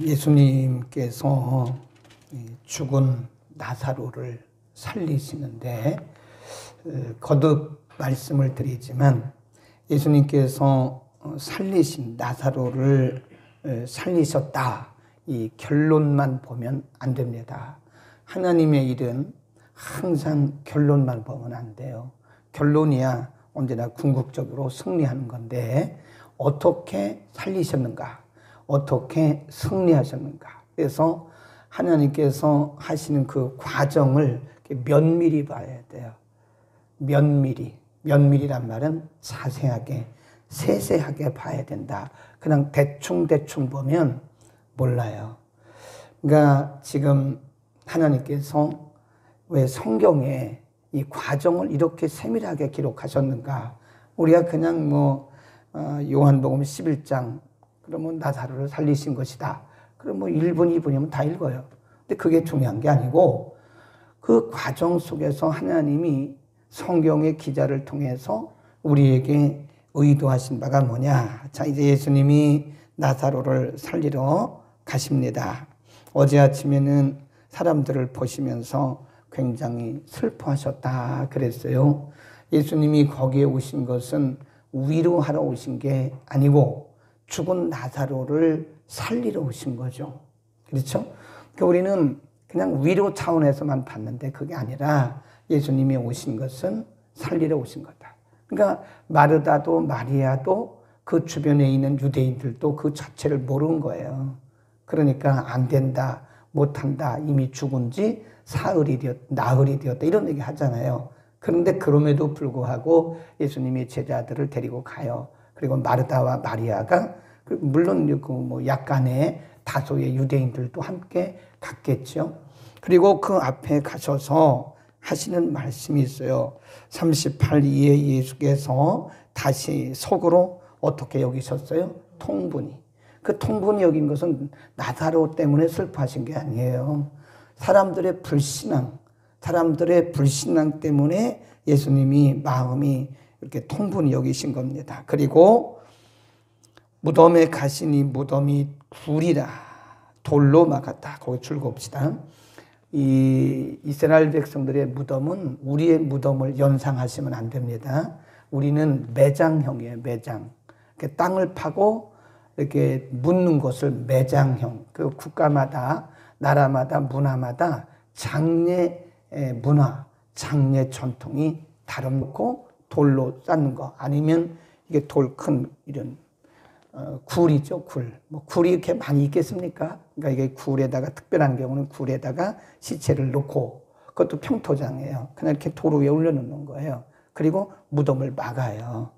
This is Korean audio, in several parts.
예수님께서 죽은 나사로를 살리시는데 거듭 말씀을 드리지만 예수님께서 살리신 나사로를 살리셨다, 이 결론만 보면 안 됩니다. 하나님의 일은 항상 결론만 보면 안 돼요. 결론이야 언제나 궁극적으로 승리하는 건데 어떻게 살리셨는가, 어떻게 승리하셨는가. 그래서 하나님께서 하시는 그 과정을 면밀히 봐야 돼요. 면밀히란 말은 자세하게, 세세하게 봐야 된다. 그냥 대충 보면 몰라요. 그러니까 지금 하나님께서 왜 성경에 이 과정을 이렇게 세밀하게 기록하셨는가? 우리가 그냥 요한복음 11장 그러면 나사로를 살리신 것이다. 그럼 1분, 2분이면 다 읽어요. 근데 그게 중요한 게 아니고 그 과정 속에서 하나님이 성경의 기자를 통해서 우리에게 의도하신 바가 뭐냐. 자, 이제 예수님이 나사로를 살리러 가십니다. 어제 아침에는 사람들을 보시면서 굉장히 슬퍼하셨다 그랬어요. 예수님이 거기에 오신 것은 위로하러 오신 게 아니고 죽은 나사로를 살리러 오신 거죠. 그렇죠? 그러니까 우리는 그냥 위로 차원에서만 봤는데 그게 아니라 예수님이 오신 것은 살리러 오신 거다. 그러니까 마르다도 마리아도 그 주변에 있는 유대인들도 그 자체를 모르는 거예요. 그러니까 안 된다, 못한다, 이미 죽은 지 나흘이 되었다 이런 얘기 하잖아요. 그런데 그럼에도 불구하고 예수님이 제자들을 데리고 가요. 그리고 마르다와 마리아가 물론 약간의 다소의 유대인들도 함께 갔겠죠. 그리고 그 앞에 가셔서 하시는 말씀이 있어요. 38이에 예수께서 다시 속으로 어떻게 여기셨어요? 통분히. 그 통분히 여긴 것은 나사로 때문에 슬퍼하신 게 아니에요. 사람들의 불신앙 때문에 예수님이 마음이 이렇게 통분히 여기신 겁니다. 그리고 무덤에 가시니 무덤이 굴이라 돌로 막았다. 거기 줄봅시다. 이 이스라엘 백성들의 무덤은 우리의 무덤을 연상하시면 안 됩니다. 우리는 매장형이에요. 매장. 이렇게 땅을 파고 이렇게 묻는 것을 매장형. 그 국가마다, 나라마다, 문화마다 장례 문화, 장례 전통이 다르고 돌로 쌓는 거 아니면 이게 돌 큰 이런 굴이죠, 굴. 굴이 이렇게 많이 있겠습니까? 그러니까 이게 굴에다가, 특별한 경우는 굴에다가 시체를 놓고, 그것도 평토장이에요. 그냥 이렇게 돌 위에 올려놓는 거예요. 그리고 무덤을 막아요.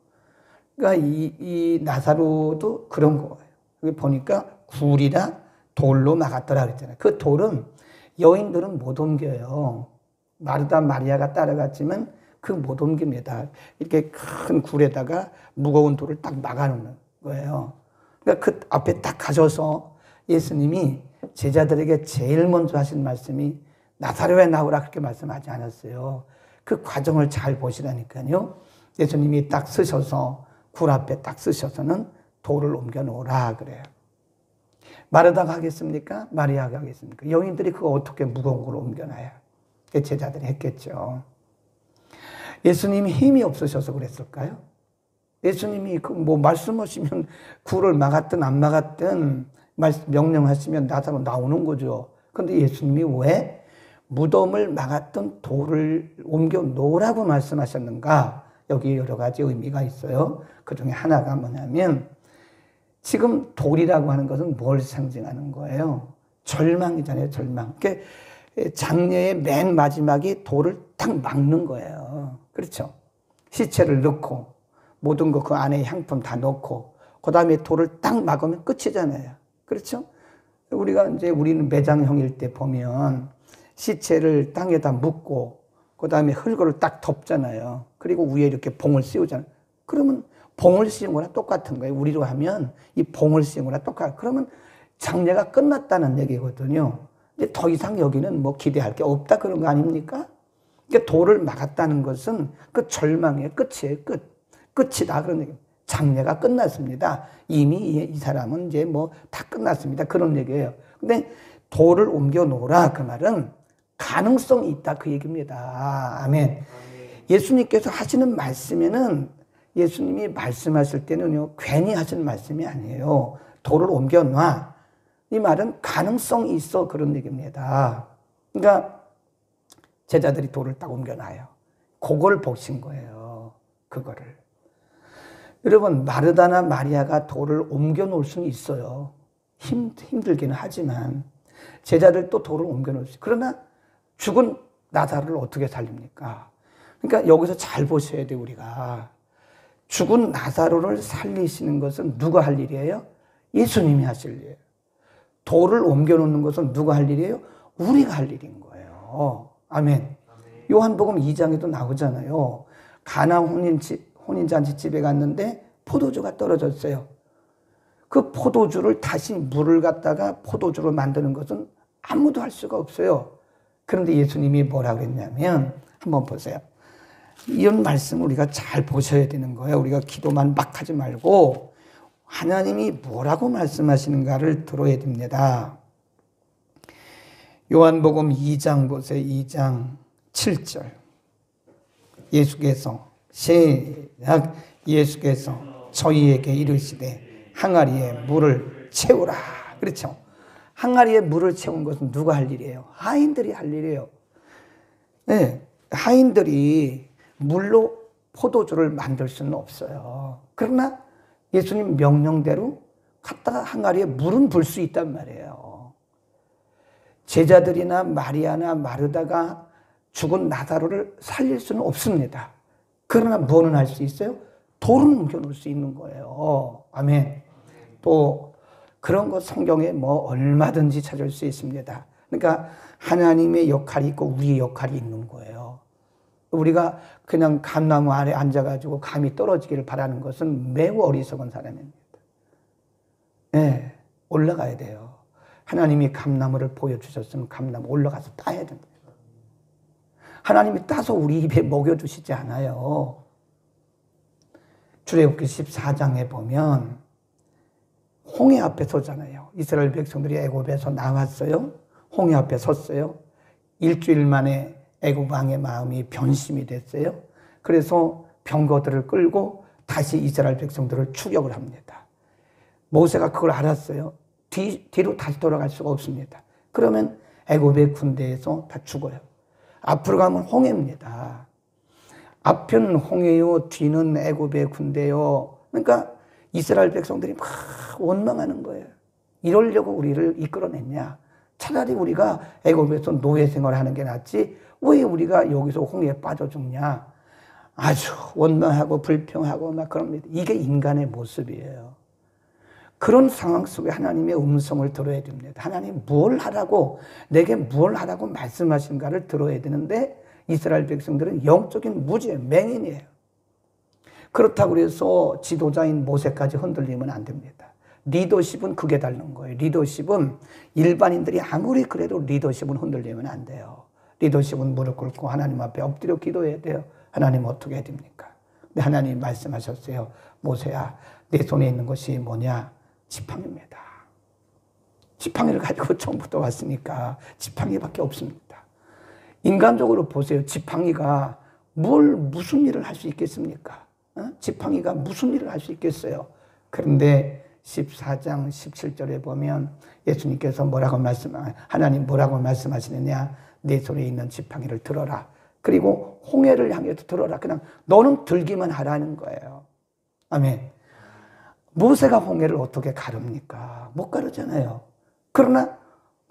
그러니까 이 나사로도 그런 거예요. 여기 보니까 굴이라 돌로 막았더라 그랬잖아요. 그 돌은 여인들은 못 옮겨요. 마르다, 마리아가 따라갔지만 그 못 옮깁니다. 이렇게 큰 굴에다가 무거운 돌을 딱 막아놓는 거예요. 그러니까 그 앞에 딱 가셔서 예수님이 제자들에게 제일 먼저 하신 말씀이 나사로에 나오라 그렇게 말씀하지 않았어요. 그 과정을 잘 보시라니까요. 예수님이 딱 쓰셔서 굴 앞에 딱 쓰셔서는 돌을 옮겨 놓으라 그래요. 마르다가 하겠습니까? 마리아가 하겠습니까? 여인들이 그거 어떻게 무거운 걸 옮겨놔요? 제자들이 했겠죠. 예수님이 힘이 없으셔서 그랬을까요? 예수님이 말씀하시면 굴을 막았든 안 막았든 명령하시면 나사로 나오는 거죠. 그런데 예수님이 왜 무덤을 막았던 돌을 옮겨 놓으라고 말씀하셨는가? 여기 여러 가지 의미가 있어요. 그 중에 하나가 뭐냐면 지금 돌이라고 하는 것은 뭘 상징하는 거예요? 절망이잖아요, 절망. 그러니까 장례의 맨 마지막이 돌을 딱 막는 거예요. 그렇죠? 시체를 넣고 모든 거 그 안에 향품 다 넣고 그 다음에 돌을 딱 막으면 끝이잖아요. 그렇죠? 우리는 매장형일 때 보면 시체를 땅에다 묻고 그 다음에 흙을 딱 덮잖아요. 그리고 위에 이렇게 봉을 씌우잖아요. 그러면 봉을 씌운 거랑 똑같은 거예요. 우리로 하면 이 봉을 씌운 거랑 똑같아요. 그러면 장례가 끝났다는 얘기거든요. 근데 더 이상 여기는 기대할 게 없다 그런 거 아닙니까? 그러니까 돌을 막았다는 것은 그 절망의 끝이에요. 끝이다 그런 얘기입니다. 장례가 끝났습니다. 이미 이 사람은 이제 뭐 다 끝났습니다. 그런 얘기예요. 근데 돌을 옮겨 놓으라 그 말은 가능성이 있다 그 얘기입니다. 아멘. 예수님께서 하시는 말씀에는 예수님이 말씀하실 때는요 괜히 하시는 말씀이 아니에요. 돌을 옮겨 놔. 이 말은 가능성이 있어 그런 얘기입니다. 그러니까 제자들이 돌을 딱 옮겨 놔요. 그걸 보신 거예요. 그거를. 여러분 마르다나 마리아가 돌을 옮겨 놓을 수는 있어요. 힘들기는 하지만 제자들도 돌을 옮겨 놓을 수 있어요. 그러나 죽은 나사로를 어떻게 살립니까? 그러니까 여기서 잘 보셔야 돼요. 우리가 죽은 나사로를 살리시는 것은 누가 할 일이에요? 예수님이 하실 일이에요. 돌을 옮겨 놓는 것은 누가 할 일이에요? 우리가 할 일인 거예요. 아멘. 요한복음 2장에도 나오잖아요. 가나 혼인잔치 집에 갔는데 포도주가 떨어졌어요. 그 포도주를 다시 물을 갖다가 포도주로 만드는 것은 아무도 할 수가 없어요. 그런데 예수님이 뭐라 그랬냐면 한번 보세요. 이런 말씀을 우리가 잘 보셔야 되는 거예요. 우리가 기도만 막 하지 말고 하나님이 뭐라고 말씀하시는가를 들어야 됩니다. 요한복음 2장 보세요. 2장 7절. 예수께서 저희에게 이르시되 항아리에 물을 채우라. 그렇죠. 항아리에 물을 채운 것은 누가 할 일이에요? 하인들이 할 일이에요. 네, 하인들이 물로 포도주를 만들 수는 없어요. 그러나 예수님 명령대로 갖다가 항아리에 물은 불 수 있단 말이에요. 제자들이나 마리아나 마르다가 죽은 나사로를 살릴 수는 없습니다. 그러나 뭐는 할 수 있어요? 돌은 옮겨놓을 수 있는 거예요. 아멘. 또 그런 것 성경에 뭐 얼마든지 찾을 수 있습니다. 그러니까 하나님의 역할이 있고 우리의 역할이 있는 거예요. 우리가 그냥 감나무 아래 앉아가지고 감이 떨어지기를 바라는 것은 매우 어리석은 사람입니다. 네, 올라가야 돼요. 하나님이 감나무를 보여주셨으면 감나무 올라가서 따야 됩니다. 하나님이 따서 우리 입에 먹여주시지 않아요. 출애굽기 14장에 보면 홍해 앞에 서잖아요. 이스라엘 백성들이 애굽에서 나왔어요. 홍해 앞에 섰어요. 일주일 만에 애굽 왕의 마음이 변심이 됐어요. 그래서 병거들을 끌고 다시 이스라엘 백성들을 추격을 합니다. 모세가 그걸 알았어요. 뒤로 다시 돌아갈 수가 없습니다. 그러면 애굽의 군대에서 다 죽어요. 앞으로 가면 홍해입니다. 앞은 홍해요, 뒤는 애굽의 군대요. 그러니까 이스라엘 백성들이 막 원망하는 거예요. 이러려고 우리를 이끌어냈냐? 차라리 우리가 애굽에서 노예 생활하는 게 낫지 왜 우리가 여기서 홍해에 빠져 죽냐? 아주 원망하고 불평하고 막 그럽니다. 이게 인간의 모습이에요. 그런 상황 속에 하나님의 음성을 들어야 됩니다. 하나님 뭘 하라고 내게 뭘 하라고 말씀하신가를 들어야 되는데 이스라엘 백성들은 영적인 무지에 맹인이에요. 그렇다고 해서 지도자인 모세까지 흔들리면 안 됩니다. 리더십은 그게 다른 거예요. 리더십은 일반인들이 아무리 그래도 리더십은 흔들리면 안 돼요. 리더십은 무릎 꿇고 하나님 앞에 엎드려 기도해야 돼요. 하나님 어떻게 해야 됩니까? 근데 하나님 말씀하셨어요. 모세야, 내 손에 있는 것이 뭐냐? 지팡이입니다. 지팡이를 가지고 처음부터 왔으니까 지팡이밖에 없습니다. 인간적으로 보세요. 지팡이가 무슨 일을 할 수 있겠습니까? 지팡이가 무슨 일을 할 수 있겠어요? 그런데 14장 17절에 보면 예수님께서 하나님 뭐라고 말씀하시느냐? 내 손에 있는 지팡이를 들어라. 그리고 홍해를 향해서 들어라. 그냥 너는 들기만 하라는 거예요. 아멘. 모세가 홍해를 어떻게 가릅니까? 못 가르잖아요. 그러나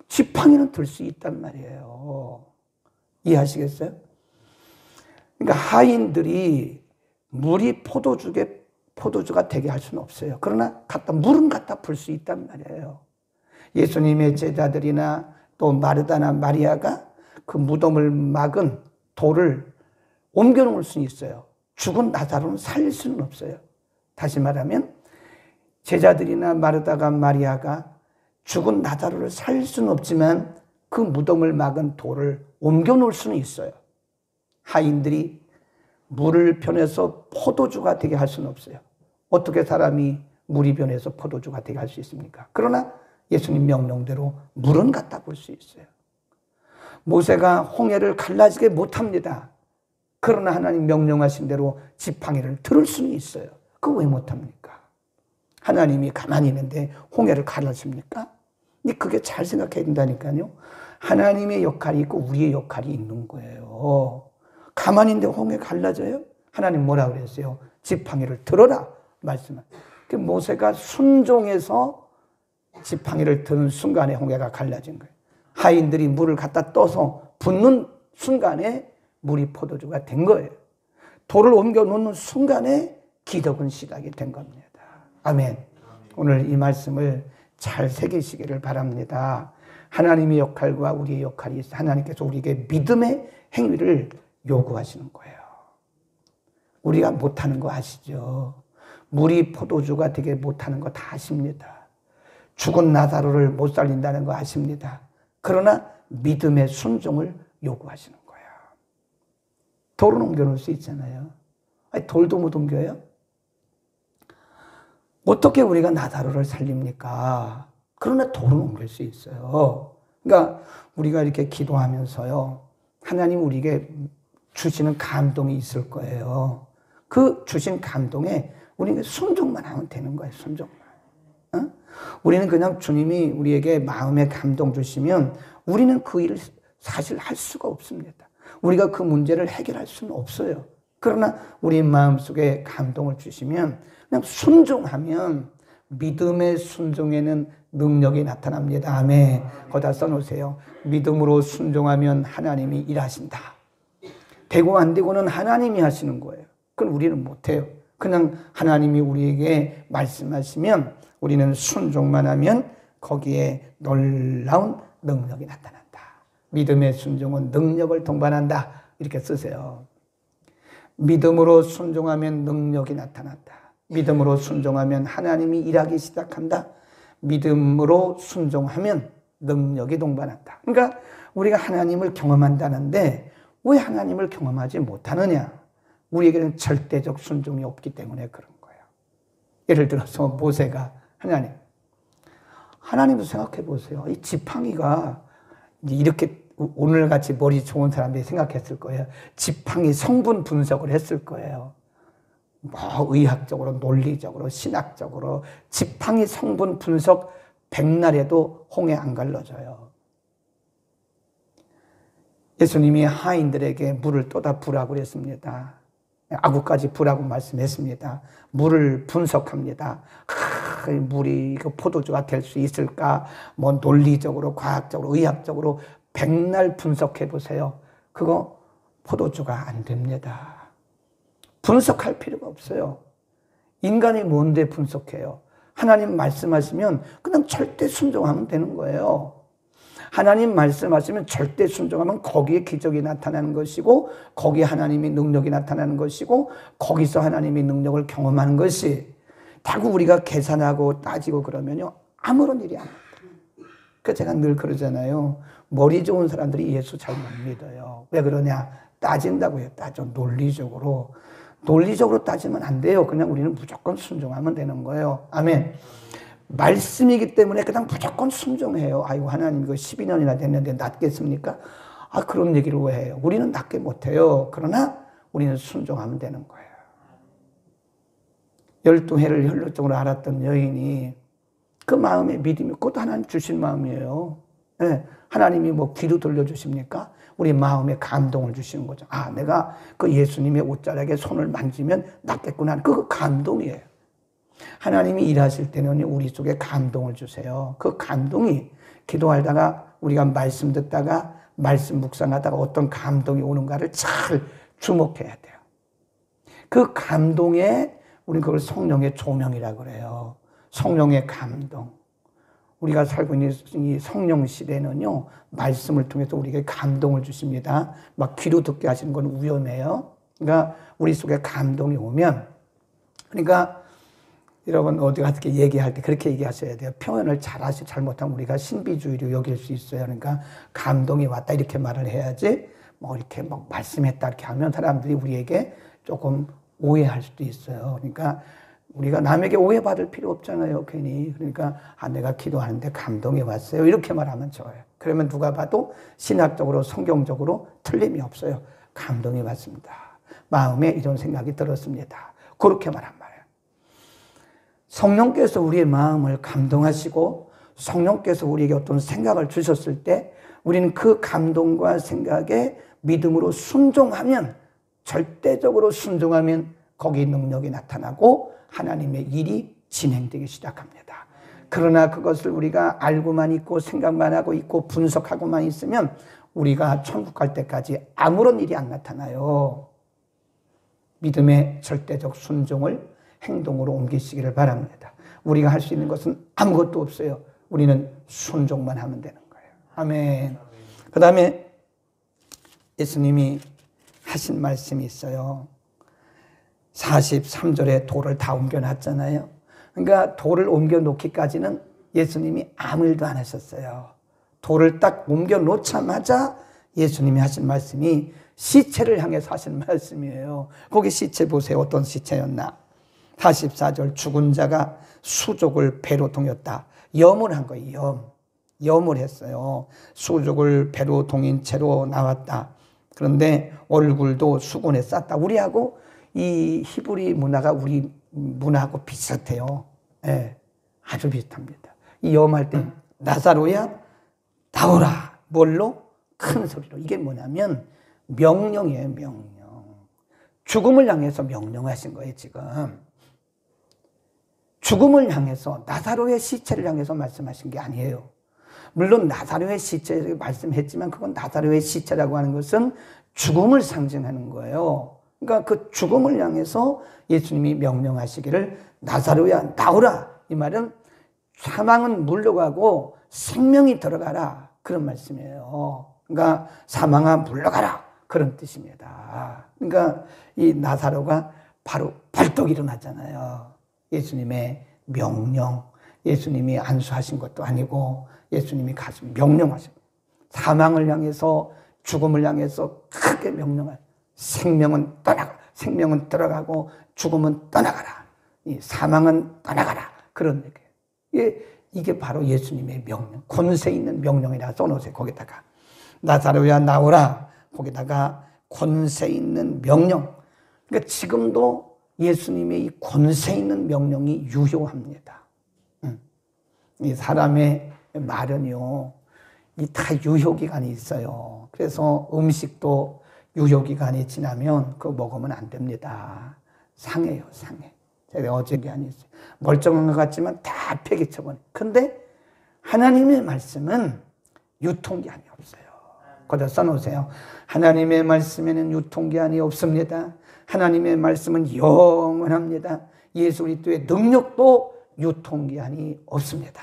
지팡이는 들 수 있단 말이에요. 이해하시겠어요? 그러니까 하인들이 물이 포도주가 되게 할 수는 없어요. 그러나 물은 갖다 불 수 있단 말이에요. 예수님의 제자들이나 또 마르다나 마리아가 그 무덤을 막은 돌을 옮겨놓을 수는 있어요. 죽은 나사로는 살릴 수는 없어요. 다시 말하면 제자들이나 마르다가 마리아가 죽은 나사로를 살릴 수는 없지만 그 무덤을 막은 돌을 옮겨놓을 수는 있어요. 하인들이 물을 편해서 포도주가 되게 할 수는 없어요. 어떻게 사람이 물이 변해서 포도주가 되게 할 수 있습니까? 그러나 예수님 명령대로 물은 갖다 볼 수 있어요. 모세가 홍해를 갈라지게 못합니다. 그러나 하나님 명령하신 대로 지팡이를 들을 수는 있어요. 그거 왜 못합니까? 하나님이 가만히 있는데 홍해를 갈라집니까? 근데 그게 잘 생각해야 된다니까요. 하나님의 역할이 있고 우리의 역할이 있는 거예요. 가만히 있는데 홍해 갈라져요? 하나님 뭐라 그랬어요? 지팡이를 들어라 말씀을. 모세가 순종해서 지팡이를 드는 순간에 홍해가 갈라진 거예요. 하인들이 물을 갖다 떠서 붓는 순간에 물이 포도주가 된 거예요. 돌을 옮겨 놓는 순간에 기적은 시작이 된 겁니다. 아멘. 오늘 이 말씀을 잘 새기시기를 바랍니다. 하나님의 역할과 우리의 역할이 있어요. 하나님께서 우리에게 믿음의 행위를 요구하시는 거예요. 우리가 못하는 거 아시죠? 물이 포도주가 되게 못하는 거 다 아십니다. 죽은 나사로를 못 살린다는 거 아십니다. 그러나 믿음의 순종을 요구하시는 거예요. 돌은 옮겨놓을 수 있잖아요. 아니, 돌도 못 옮겨요? 어떻게 우리가 나사로를 살립니까? 그러나 돌은 옮길 수 있어요. 그러니까 우리가 이렇게 기도하면서요, 하나님 우리에게 주시는 감동이 있을 거예요. 그 주신 감동에 우리는 순종만 하면 되는 거예요. 순종만. 어? 우리는 그냥 주님이 우리에게 마음에 감동 주시면 우리는 그 일을 사실 할 수가 없습니다. 우리가 그 문제를 해결할 수는 없어요. 그러나 우리 마음속에 감동을 주시면 그냥 순종하면 믿음의 순종에는 능력이 나타납니다. 아멘. 거기다 써놓으세요. 믿음으로 순종하면 하나님이 일하신다. 되고 안 되고는 하나님이 하시는 거예요. 그건 우리는 못해요. 그냥 하나님이 우리에게 말씀하시면 우리는 순종만 하면 거기에 놀라운 능력이 나타난다. 믿음의 순종은 능력을 동반한다. 이렇게 쓰세요. 믿음으로 순종하면 능력이 나타난다. 믿음으로 순종하면 하나님이 일하기 시작한다. 믿음으로 순종하면 능력이 동반한다. 그러니까 우리가 하나님을 경험한다는데 왜 하나님을 경험하지 못하느냐? 우리에게는 절대적 순종이 없기 때문에 그런 거예요. 예를 들어서 모세가 하나님도 생각해 보세요. 이 지팡이가 이렇게 오늘같이 머리 좋은 사람들이 생각했을 거예요. 지팡이 성분 분석을 했을 거예요. 뭐 의학적으로, 논리적으로, 신학적으로 지팡이 성분 분석 백날에도 홍해 안 갈라져요. 예수님이 하인들에게 물을 떠다 부라고 그랬습니다. 아구까지 부라고 말씀했습니다. 물을 분석합니다. 물이 포도주가 될 수 있을까? 뭐 논리적으로, 과학적으로, 의학적으로 백날 분석해 보세요. 그거 포도주가 안 됩니다. 분석할 필요가 없어요. 인간이 뭔데 분석해요? 하나님 말씀하시면 그냥 절대 순종하면 되는 거예요. 하나님 말씀하시면 절대 순종하면 거기에 기적이 나타나는 것이고 거기에 하나님의 능력이 나타나는 것이고 거기서 하나님의 능력을 경험하는 것이 자꾸 우리가 계산하고 따지고 그러면요 아무런 일이 안 됩니다. 그래서 제가 늘 그러잖아요. 머리 좋은 사람들이 예수 잘 못 믿어요. 왜 그러냐? 따진다고요. 따져. 논리적으로. 논리적으로 따지면 안 돼요. 그냥 우리는 무조건 순종하면 되는 거예요. 아멘. 말씀이기 때문에 그냥 무조건 순종해요. 아이고 하나님 이거 12년이나 됐는데 낫겠습니까? 아 그런 얘기를 왜 해요? 우리는 낫게 못해요. 그러나 우리는 순종하면 되는 거예요. 12해를 혈루증으로 앓았던 여인이 그 마음의 믿음이 그것도 하나님 주신 마음이에요. 네. 하나님이 뭐 귀로 들려주십니까? 우리 마음에 감동을 주시는 거죠. 아 내가 그 예수님의 옷자락에 손을 만지면 낫겠구나. 그거 감동이에요. 하나님이 일하실 때는 우리 속에 감동을 주세요. 그 감동이 기도하다가 우리가 말씀 듣다가 말씀 묵상하다가 어떤 감동이 오는가를 잘 주목해야 돼요. 그 감동에 우리는 그걸 성령의 조명이라고 그래요. 성령의 감동. 우리가 살고 있는 이 성령 시대는요, 말씀을 통해서 우리에게 감동을 주십니다. 막 귀로 듣게 하시는 건 위험해요. 그러니까 우리 속에 감동이 오면, 그러니까 여러분 어디 가서 이렇게 얘기할 때 그렇게 얘기하셔야 돼요. 표현을 잘못하면 우리가 신비주의로 여길 수 있어요. 그러니까 감동이 왔다 이렇게 말을 해야지 뭐 이렇게 막 말씀했다 이렇게 하면 사람들이 우리에게 조금 오해할 수도 있어요. 그러니까 우리가 남에게 오해받을 필요 없잖아요, 괜히. 그러니까 내가 기도하는데 감동이 왔어요, 이렇게 말하면 좋아요. 그러면 누가 봐도 신학적으로 성경적으로 틀림이 없어요. 감동이 왔습니다, 마음에 이런 생각이 들었습니다, 그렇게 말한 말이에요. 성령께서 우리의 마음을 감동하시고 성령께서 우리에게 어떤 생각을 주셨을 때 우리는 그 감동과 생각에 믿음으로 순종하면, 절대적으로 순종하면 거기 능력이 나타나고 하나님의 일이 진행되기 시작합니다. 그러나 그것을 우리가 알고만 있고 생각만 하고 있고 분석하고만 있으면 우리가 천국 갈 때까지 아무런 일이 안 나타나요. 믿음의 절대적 순종을 행동으로 옮기시기를 바랍니다. 우리가 할 수 있는 것은 아무것도 없어요. 우리는 순종만 하면 되는 거예요. 아멘. 그 다음에 예수님이 하신 말씀이 있어요. 43절에 돌을 다 옮겨놨잖아요. 그러니까 돌을 옮겨놓기까지는 예수님이 아무 일도 안 하셨어요. 돌을 딱 옮겨놓자마자 예수님이 하신 말씀이 시체를 향해서 하신 말씀이에요. 거기 시체 보세요. 어떤 시체였나. 44절, 죽은 자가 수족을 배로 동였다. 염을 한 거예요. 염을 했어요. 수족을 배로 동인 채로 나왔다. 그런데 얼굴도 수건에 쌌다. 우리하고 이 히브리 문화가 우리 문화하고 비슷해요. 예, 아주 비슷합니다. 이 염할 때 나사로야 나오라. 뭘로? 큰 소리로. 이게 뭐냐면 명령이에요, 명령. 죽음을 향해서 명령하신 거예요, 지금. 죽음을 향해서, 나사로의 시체를 향해서 말씀하신 게 아니에요. 물론 나사로의 시체를 말씀했지만 그건 나사로의 시체라고 하는 것은 죽음을 상징하는 거예요. 그러니까 그 죽음을 향해서 예수님이 명령하시기를 나사로야 나오라. 이 말은 사망은 물러가고 생명이 들어가라, 그런 말씀이에요. 그러니까 사망아 물러가라, 그런 뜻입니다. 그러니까 이 나사로가 바로 벌떡 일어나잖아요. 예수님의 명령, 예수님이 안수하신 것도 아니고 예수님이 가서 명령하신, 사망을 향해서, 죽음을 향해서 크게 명령할, 생명은 떠나가, 생명은 들어가고 죽음은 떠나가라, 이 사망은 떠나가라, 그런 얘기예요. 이게 바로 예수님의 명령, 권세 있는 명령이라 써놓으세요. 거기다가 나사로야 나오라, 거기다가 권세 있는 명령. 그러니까 지금도 예수님의 이 권세 있는 명령이 유효합니다. 이 사람의 말은요, 이 다 유효기간이 있어요. 그래서 음식도 유효기간이 지나면 그거 먹으면 안 됩니다. 상해요, 상해. 제가 어제 기한이 있어요. 멀쩡한 것 같지만 다 폐기처분. 근데 하나님의 말씀은 유통기한이 없어요. 거기다 써놓으세요. 하나님의 말씀에는 유통기한이 없습니다. 하나님의 말씀은 영원합니다. 예수 그리스도의 능력도 유통기한이 없습니다.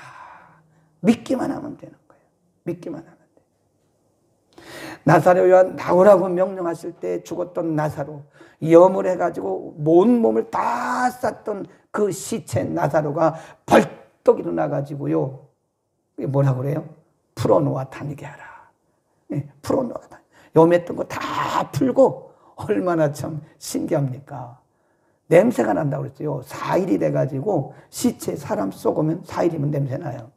믿기만 하면 되는 거예요. 믿기만 하면 돼요. 나사로야 나오라고 명령하실 때 죽었던 나사로, 염을 해가지고 온 몸을 다 쌌던 그 시체 나사로가 벌떡 일어나가지고요, 뭐라고 그래요? 풀어놓아 다니게 하라. 풀어놓아 다니게. 염했던 거 다 풀고, 얼마나 참 신기합니까? 냄새가 난다고 그랬어요. 4일이 돼가지고 시체 사람 썩으면 4일이면 냄새 나요.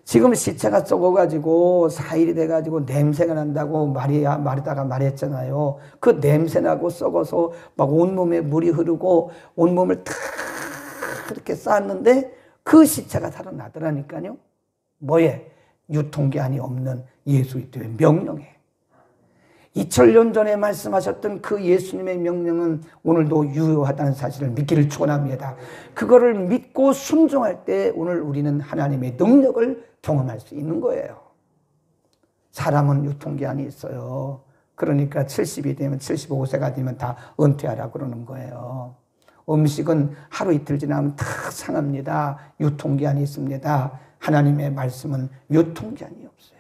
지금 시체가 썩어가지고 4일이 돼가지고 냄새가 난다고 마리다가 말했잖아요. 그 냄새나고 썩어서 막 온몸에 물이 흐르고 온몸을 다 이렇게 쌌는데 그 시체가 살아나더라니까요. 뭐에? 유통기한이 없는 예수 그리스도의 명령에. 2000년 전에 말씀하셨던 그 예수님의 명령은 오늘도 유효하다는 사실을 믿기를 축원합니다. 그거를 믿고 순종할 때 오늘 우리는 하나님의 능력을 경험할 수 있는 거예요. 사람은 유통기한이 있어요. 그러니까 70이 되면 75세가 되면 다 은퇴하라 그러는 거예요. 음식은 하루 이틀 지나면 다 상합니다. 유통기한이 있습니다. 하나님의 말씀은 유통기한이 없어요.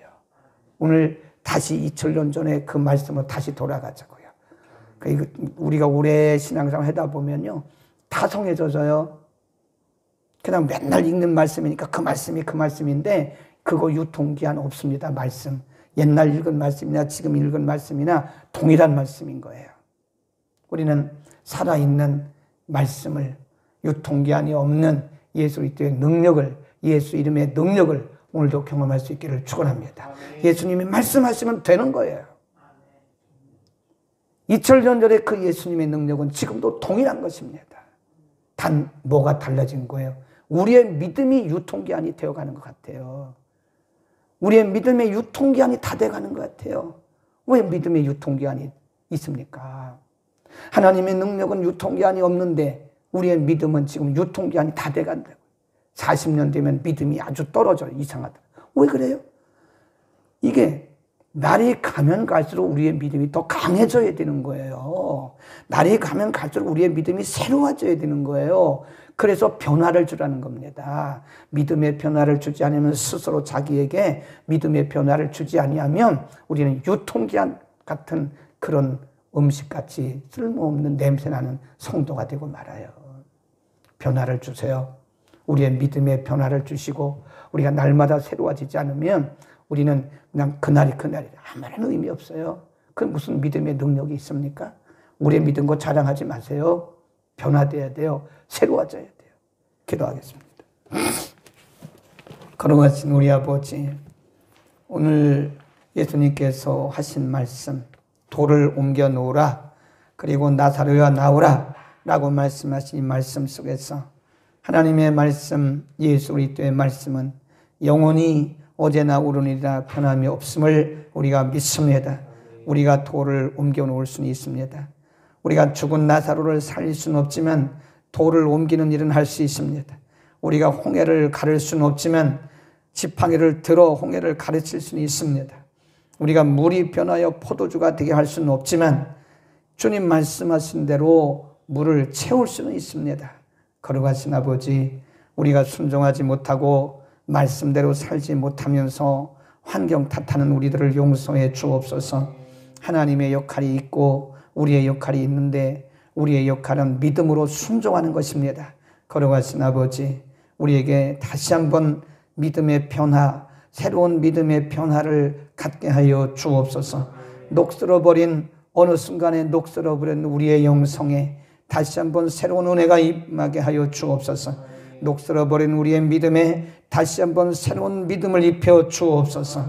오늘 다시 2000년 전에 그 말씀으로 다시 돌아가자고요. 우리가 오래 신앙생활 하다 보면요, 다 성해져서요. 그냥 맨날 읽는 말씀이니까 그 말씀인데 그거 유통기한 없습니다. 말씀. 옛날 읽은 말씀이나 지금 읽은 말씀이나 동일한 말씀인 거예요. 우리는 살아있는 말씀을 유통기한이 없는 예수 그리스도의 능력을, 예수 이름의 능력을 오늘도 경험할 수 있기를 축원합니다. 예수님이 말씀하시면 되는 거예요. 2000년 전에 그 예수님의 능력은 지금도 동일한 것입니다. 단 뭐가 달라진 거예요? 우리의 믿음이 유통기한이 되어가는 것 같아요. 우리의 믿음의 유통기한이 다 돼가는 것 같아요. 왜 믿음의 유통기한이 있습니까? 하나님의 능력은 유통기한이 없는데 우리의 믿음은 지금 유통기한이 다 돼간다고요. 40년 되면 믿음이 아주 떨어져요. 이상하다. 왜 그래요? 이게 날이 가면 갈수록 우리의 믿음이 더 강해져야 되는 거예요. 날이 가면 갈수록 우리의 믿음이 새로워져야 되는 거예요. 그래서 변화를 주라는 겁니다. 믿음의 변화를 주지 않으면 스스로 자기에게 믿음의 변화를 주지 아니하면 우리는 유통기한 같은 그런 음식같이 쓸모없는 냄새나는 성도가 되고 말아요. 변화를 주세요. 우리의 믿음의 변화를 주시고 우리가 날마다 새로워지지 않으면 우리는 그냥 그날이 아무런 의미 없어요. 그 무슨 믿음의 능력이 있습니까? 우리의 믿은 거 자랑하지 마세요. 변화돼야 돼요. 새로워져야 돼요. 기도하겠습니다. 거룩하신 우리 아버지, 오늘 예수님께서 하신 말씀, 돌을 옮겨 놓으라, 그리고 나사로야 나오라 라고 말씀하신 이 말씀 속에서 하나님의 말씀, 예수 그리스도의 말씀은 영원히 어제나 오늘이나 변함이 없음을 우리가 믿습니다. 우리가 돌을 옮겨 놓을 수는 있습니다. 우리가 죽은 나사로를 살릴 수는 없지만 돌을 옮기는 일은 할 수 있습니다. 우리가 홍해를 가를 수는 없지만 지팡이를 들어 홍해를 가르칠 수는 있습니다. 우리가 물이 변하여 포도주가 되게 할 수는 없지만 주님 말씀하신 대로 물을 채울 수는 있습니다. 거룩하신 아버지, 우리가 순종하지 못하고 말씀대로 살지 못하면서 환경 탓하는 우리들을 용서해 주옵소서. 하나님의 역할이 있고 우리의 역할이 있는데 우리의 역할은 믿음으로 순종하는 것입니다. 거룩하신 아버지, 우리에게 다시 한번 믿음의 변화, 새로운 믿음의 변화를 갖게 하여 주옵소서. 녹슬어버린, 어느 순간에 녹슬어버린 우리의 영성에 다시 한번 새로운 은혜가 임하게 하여 주옵소서. 녹슬어버린 우리의 믿음에 다시 한번 새로운 믿음을 입혀 주옵소서.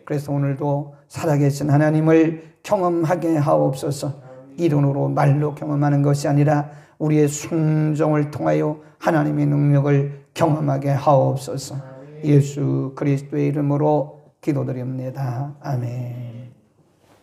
그래서 오늘도 살아계신 하나님을 경험하게 하옵소서. 이론으로 말로 경험하는 것이 아니라 우리의 순종을 통하여 하나님의 능력을 경험하게 하옵소서. 예수 그리스도의 이름으로 기도드립니다. 아멘.